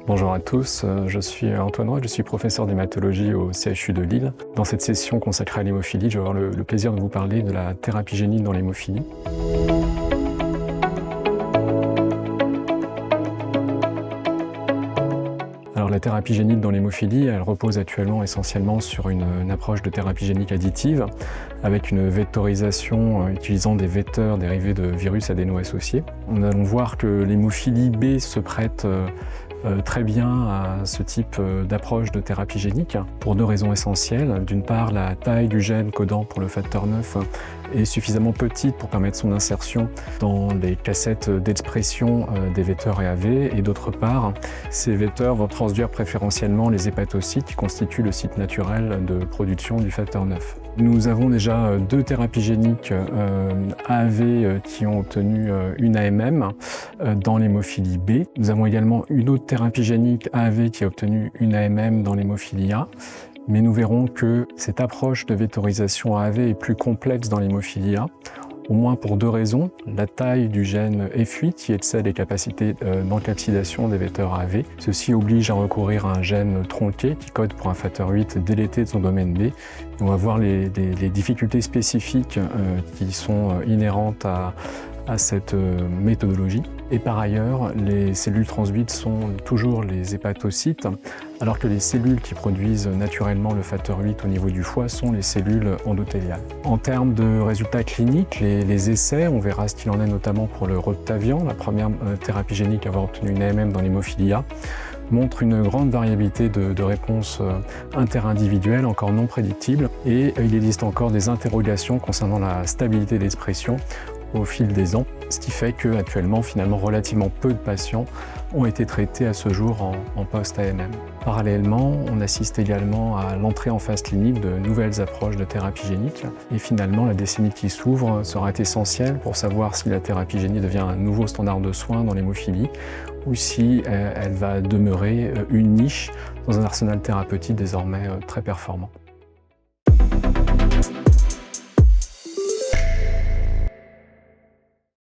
Bonjour à tous, je suis Antoine Roy, je suis professeur d'hématologie au CHU de Lille. Dans cette session consacrée à l'hémophilie, je vais avoir le plaisir de vous parler de la thérapie génique dans l'hémophilie. Alors la thérapie génique dans l'hémophilie, elle repose actuellement essentiellement sur une approche de thérapie génique additive avec une vectorisation utilisant des vecteurs dérivés de virus adéno-associés. Nous allons voir que l'hémophilie B se prête très bien à ce type d'approche de thérapie génique pour deux raisons essentielles. D'une part, la taille du gène codant pour le facteur 9 est suffisamment petite pour permettre son insertion dans les cassettes d'expression des vecteurs EAV, et d'autre part, ces vecteurs vont transduire préférentiellement les hépatocytes qui constituent le site naturel de production du facteur 9. Nous avons déjà deux thérapies géniques AAV qui ont obtenu une AMM dans l'hémophilie B. Nous avons également une autre thérapie génique AAV qui a obtenu une AMM dans l'hémophilie A. Mais nous verrons que cette approche de vectorisation AAV est plus complexe dans l'hémophilie A, au moins pour deux raisons. La taille du gène F8 qui excède les capacités d'encapsidation des vecteurs AAV. Ceci oblige à recourir à un gène tronqué qui code pour un facteur 8 délété de son domaine B. Et on va voir les difficultés spécifiques qui sont inhérentes à cette méthodologie. Et par ailleurs, les cellules transduites sont toujours les hépatocytes, alors que les cellules qui produisent naturellement le facteur 8 au niveau du foie sont les cellules endothéliales. En termes de résultats cliniques, les essais, on verra ce qu'il en est notamment pour le Roctavian, la première thérapie génique à avoir obtenu une AMM dans l'hémophilie A, montre une grande variabilité de réponses interindividuelles encore non prédictibles, et il existe encore des interrogations concernant la stabilité d'expression au fil des ans, ce qui fait qu'actuellement, finalement, relativement peu de patients ont été traités à ce jour en post-AMM. Parallèlement, on assiste également à l'entrée en phase clinique de nouvelles approches de thérapie génique, et finalement, la décennie qui s'ouvre sera essentielle pour savoir si la thérapie génique devient un nouveau standard de soins dans l'hémophilie ou si elle va demeurer une niche dans un arsenal thérapeutique désormais très performant.